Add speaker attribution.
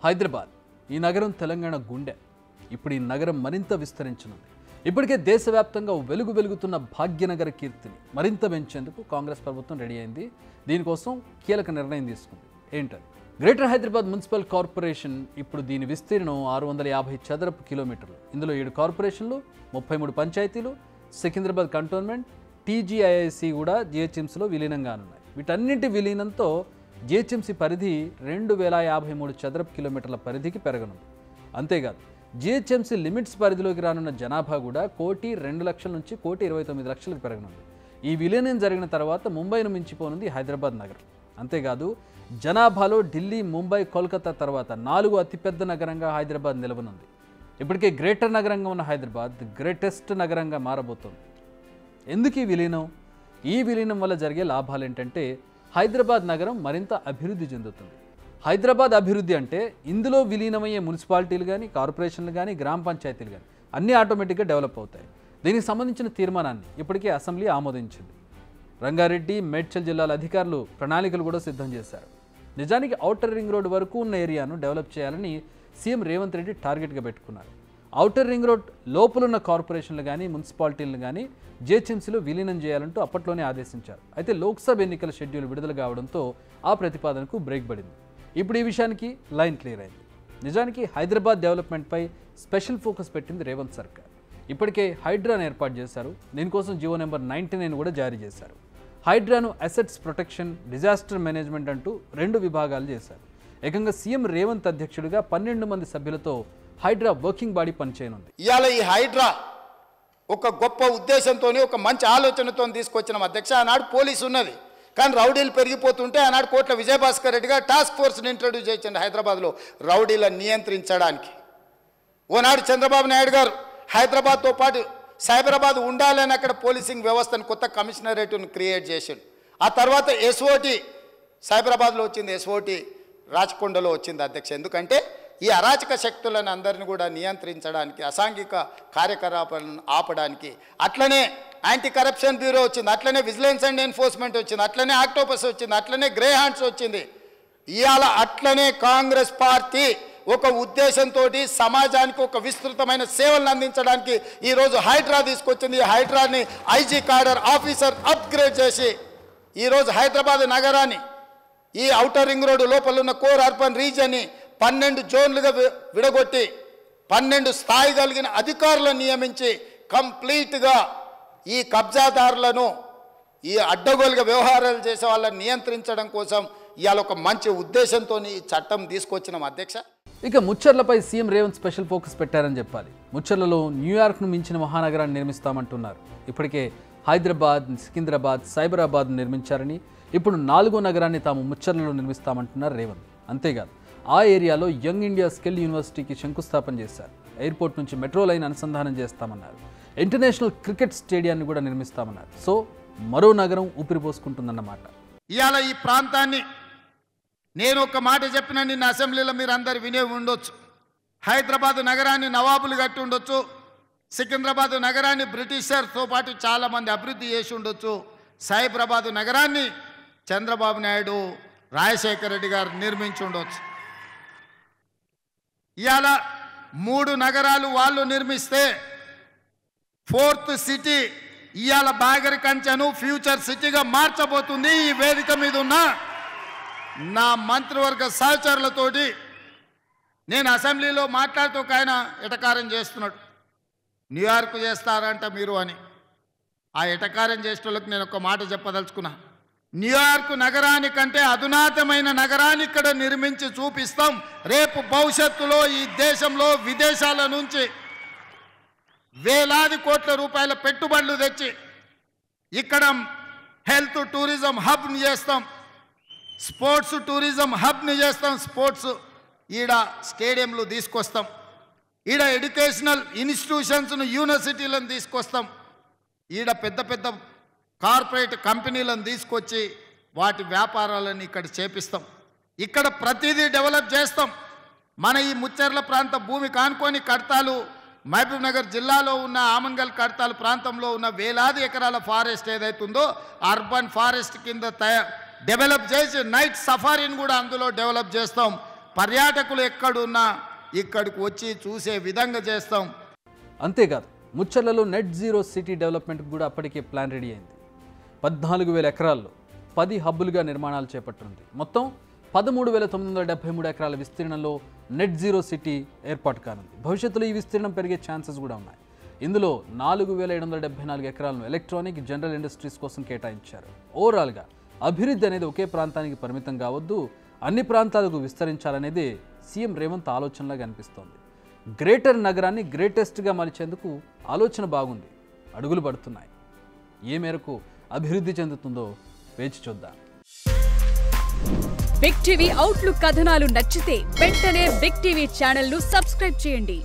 Speaker 1: హైదరాబాద్ ఈ నగరం తెలంగాణ గుండె. ఇప్పుడు ఈ నగరం మరింత విస్తరించనుంది. ఇప్పటికే దేశవ్యాప్తంగా వెలుగుతున్న భాగ్యనగర కీర్తిని మరింత పెంచేందుకు కాంగ్రెస్ ప్రభుత్వం రెడీ అయింది. దీనికోసం కీలక నిర్ణయం తీసుకుంది. ఏంటది? గ్రేటర్ హైదరాబాద్ మున్సిపల్ కార్పొరేషన్ ఇప్పుడు దీని విస్తీర్ణం 650 చదరపు కిలోమీటర్లు. ఇందులో 7 కార్పొరేషన్లు, 33 పంచాయతీలు, సికింద్రాబాద్ కంటోన్మెంట్, టీజీఐఐసి కూడా జిహెచ్ఎంసీలో విలీనం కానున్నాయి. వీటన్నింటి విలీనంతో జిహెచ్ఎంసీ పరిధి 2053 చదరపు కిలోమీటర్ల పరిధికి పెరగనుంది. అంతేకాదు, జిహెచ్ఎంసీ లిమిట్స్ పరిధిలోకి రానున్న జనాభా కూడా 1,02,00,000 నుంచి 1,29,00,000కి పెరగనుంది. ఈ విలీనం జరిగిన తర్వాత ముంబైను మించిపోనుంది హైదరాబాద్ నగరం. అంతేకాదు, జనాభాలో ఢిల్లీ, ముంబై, కోల్కతా తర్వాత 4వ అతిపెద్ద నగరంగా హైదరాబాద్ నిలవనుంది. ఇప్పటికే గ్రేటర్ నగరంగా ఉన్న హైదరాబాద్ గ్రేటెస్ట్ నగరంగా మారబోతోంది. ఎందుకు ఈ విలీనం? ఈ విలీనం వల్ల జరిగే లాభాలు ఏంటంటే, హైదరాబాద్ నగరం మరింత అభివృద్ధి చెందుతుంది. హైదరాబాద్ అభివృద్ధి అంటే ఇందులో విలీనమయ్యే మున్సిపాలిటీలు కానీ, కార్పొరేషన్లు కానీ, గ్రామ పంచాయతీలు కానీ అన్నీ ఆటోమేటిక్గా డెవలప్ అవుతాయి. దీనికి సంబంధించిన తీర్మానాన్ని ఇప్పటికే అసెంబ్లీ ఆమోదించింది. రంగారెడ్డి, మేడ్చల్ జిల్లాల అధికారులు ప్రణాళికలు కూడా సిద్ధం చేశారు. నిజానికి ఔటర్ రింగ్ రోడ్ వరకు ఉన్న ఏరియాను డెవలప్ చేయాలని సీఎం రేవంత్ రెడ్డి టార్గెట్గా పెట్టుకున్నారు. ఔటర్ రింగ్ రోడ్ లోపలున్న కార్పొరేషన్లు కానీ, మున్సిపాలిటీలను కానీ జిహెచ్ఎంసీలో విలీనం చేయాలంటూ అప్పట్లోనే ఆదేశించారు. అయితే లోక్సభ ఎన్నికల షెడ్యూల్ విడుదల కావడంతో ఆ ప్రతిపాదనకు బ్రేక్ పడింది. ఇప్పుడు ఈ విషయానికి లైన్ క్లియర్ అయింది. నిజానికి హైదరాబాద్ డెవలప్మెంట్పై స్పెషల్ ఫోకస్ పెట్టింది రేవంత్ సర్కార్. ఇప్పటికే హైడ్రాను ఏర్పాటు చేశారు. దీనికోసం జీవో నెంబర్ 99 కూడా జారీ చేశారు. హైడ్రాను అసెట్స్ ప్రొటెక్షన్, డిజాస్టర్ మేనేజ్మెంట్ అంటూ 2 విభాగాలు చేశారు. ఏకంగా సీఎం రేవంత్ అధ్యక్షుడిగా 12 మంది సభ్యులతో హైడ్రా వర్కింగ్ బాడీ పనిచేయనుంది.
Speaker 2: ఇవాళ ఈ హైడ్రా ఒక గొప్ప ఉద్దేశంతో, ఒక మంచి ఆలోచనతో తీసుకొచ్చిన అధ్యక్ష. ఆనాడు పోలీసు ఉన్నది, కానీ రౌడీలు పెరిగిపోతుంటే ఆనాడు కోట్ల విజయభాస్కర్ రెడ్డి గారు టాస్క్ ఫోర్స్ని ఇంట్రడ్యూస్ చేసిండు హైదరాబాద్లో రౌడీలను నియంత్రించడానికి. ఓనాడు చంద్రబాబు నాయుడు గారు హైదరాబాద్తో పాటు సైబరాబాద్ ఉండాలని అక్కడ పోలీసింగ్ వ్యవస్థను కొత్త కమిషనరేట్ను క్రియేట్ చేసిండు. ఆ తర్వాత ఎస్ఓటి సైబరాబాద్లో వచ్చింది, ఎస్ఓటి రాచకొండలో వచ్చింది అధ్యక్ష. ఎందుకంటే ఈ అరాచక శక్తులను అందరిని కూడా నియంత్రించడానికి, అసాంఘిక కార్యకలాపాలను ఆపడానికి. అట్లనే యాంటీ కరప్షన్ బ్యూరో వచ్చింది, అట్లనే విజిలెన్స్ అండ్ ఎన్ఫోర్స్మెంట్ వచ్చింది, అట్లనే ఆక్టోపస్ వచ్చింది, అట్లనే గ్రే హ్యాండ్స్ వచ్చింది. ఇవాళ అట్లనే కాంగ్రెస్ పార్టీ ఒక ఉద్దేశంతో సమాజానికి ఒక విస్తృతమైన సేవలను అందించడానికి ఈరోజు హైడ్రా తీసుకొచ్చింది. ఈ హైడ్రాని ఐజీ కాడర్ ఆఫీసర్ అప్గ్రేడ్ చేసి ఈరోజు హైదరాబాద్ నగరాన్ని, ఈ ఔటర్ రింగ్ రోడ్డు లోపల ఉన్న కోర్ అర్బన్ రీజియన్ని 12 జోన్లుగా విడగొట్టి 12 స్థాయి కలిగిన అధికారులను నియమించి కంప్లీట్గా ఈ కబ్జాదారులను, ఈ అడ్డగోలుగా వ్యవహారాలు చేసే వాళ్ళని నియంత్రించడం కోసం ఇవాళ ఒక మంచి ఉద్దేశంతో ఈ చట్టం తీసుకొచ్చినాం అధ్యక్ష.
Speaker 1: ఇక ముచ్చర్లపై సీఎం రేవంత్ స్పెషల్ ఫోకస్ పెట్టారని చెప్పాలి. ముచ్చర్లలో న్యూయార్క్ను మించిన మహానగరాన్ని నిర్మిస్తామంటున్నారు. ఇప్పటికే హైదరాబాద్, సికింద్రాబాద్, సైబరాబాద్ నిర్మించారని, ఇప్పుడు 4వ నగరాన్ని తాము ముచ్చర్లలో నిర్మిస్తామంటున్నారు రేవంత్. అంతేకాదు, ఆ ఏరియాలో యంగ్ ఇండియా స్కిల్ యూనివర్సిటీకి శంకుస్థాపన చేశారు. ఎయిర్పోర్ట్ నుంచి మెట్రో లైన్ అనుసంధానం చేస్తామన్నారు. ఇంటర్నేషనల్ క్రికెట్ స్టేడియాన్ని కూడా నిర్మిస్తామన్నారు. సో మరో నగరం ఊపిరిపోసుకుంటుందన్నమాట.
Speaker 2: ఇవాళ ఈ ప్రాంతాన్ని నేను ఒక మాట చెప్పిన నిన్న అసెంబ్లీలో మీరు అందరు వినే ఉండొచ్చు. హైదరాబాద్ నగరాన్ని నవాబులు కట్టి ఉండొచ్చు, సికింద్రాబాద్ నగరాన్ని బ్రిటిషర్తో పాటు చాలామంది అభివృద్ధి చేసి ఉండొచ్చు, సైబరాబాద్ నగరాన్ని చంద్రబాబు నాయుడు, రాజశేఖర రెడ్డి గారు నిర్మించి ఉండొచ్చు. ఇవాళ 3 నగరాలు వాళ్ళు నిర్మిస్తే 4th సిటీ ఇవాళ బాగరి కంచెను ఫ్యూచర్ సిటీగా మార్చబోతుంది. ఈ వేదిక మీద ఉన్న నా మంత్రివర్గ సహచరులతోటి నేను అసెంబ్లీలో మాట్లాడుతూ ఒక ఆయన ఎటకారం చేస్తున్నాడు, న్యూయార్క్ చేస్తారంట మీరు అని. ఆ ఎటకారం చేసేటోళ్ళకి నేను ఒక మాట చెప్పదలుచుకున్నా. న్యూయార్క్ నగరానికంటే అధునాతమైన నగరాన్ని ఇక్కడ నిర్మించి చూపిస్తాం. రేపు భవిష్యత్తులో ఈ దేశంలో విదేశాల నుంచి వేలాది కోట్ల రూపాయల పెట్టుబడులు తెచ్చి ఇక్కడ హెల్త్ టూరిజం హబ్ని చేస్తాం, స్పోర్ట్స్ టూరిజం హబ్ని చేస్తాం. స్పోర్ట్స్ ఈడ స్టేడియంలు తీసుకొస్తాం, ఈడ ఎడ్యుకేషనల్ ఇన్స్టిట్యూషన్స్ను, యూనివర్సిటీలను తీసుకొస్తాం, ఈడ పెద్ద పెద్ద కార్పొరేట్ కంపెనీలను తీసుకొచ్చి వాటి వ్యాపారాలను ఇక్కడ చేపిస్తాం. ఇక్కడ ప్రతిదీ డెవలప్ చేస్తాం. మన ఈ ముచ్చర్ల ప్రాంత భూమి కానుకొని కడతాలు, మహబూబ్ నగర్ జిల్లాలో ఉన్న ఆమంగల్ కడతాలు ప్రాంతంలో ఉన్న వేలాది ఎకరాల ఫారెస్ట్ ఏదైతుందో అర్బన్ ఫారెస్ట్ కింద డెవలప్ చేసి నైట్ సఫారీని కూడా అందులో డెవలప్ చేస్తాం. పర్యాటకులు ఎక్కడున్నా ఇక్కడికి వచ్చి చూసే విధంగా చేస్తాం.
Speaker 1: అంతేకాదు ముచ్చర్లలో నెట్ జీరో సిటీ డెవలప్మెంట్కి కూడా అప్పటికే ప్లాన్ రెడీ అయింది. 14,000 ఎకరాల్లో 10 హబ్బులుగా నిర్మాణాలు చేపట్టనుంది. మొత్తం 13,973 ఎకరాల విస్తీర్ణంలో నెట్ జీరో సిటీ ఏర్పాటు కానుంది. భవిష్యత్తులో ఈ విస్తీర్ణం పెరిగే ఛాన్సెస్ కూడా ఉన్నాయి. ఇందులో 4,774 ఎకరాలను ఎలక్ట్రానిక్, జనరల్ ఇండస్ట్రీస్ కోసం కేటాయించారు. ఓవరాల్గా అభివృద్ధి అనేది ఒకే ప్రాంతానికి పరిమితం కావద్దు, అన్ని ప్రాంతాలకు విస్తరించాలనేది సీఎం రేవంత్ ఆలోచనలాగా అనిపిస్తోంది. గ్రేటర్ నగరాన్ని గ్రేటెస్ట్గా మలిచేందుకు ఆలోచన బాగుంది, అడుగులు పడుతున్నాయి. ఏ మేరకు అభివృద్ధి చెందుతుందో వేచి చూద్దాం.
Speaker 3: బిగ్ టీవీ అవుట్లుక్ కథనాలు నచ్చితే వెంటనే బిగ్ టీవీ ఛానల్ ను సబ్స్క్రైబ్ చేయండి.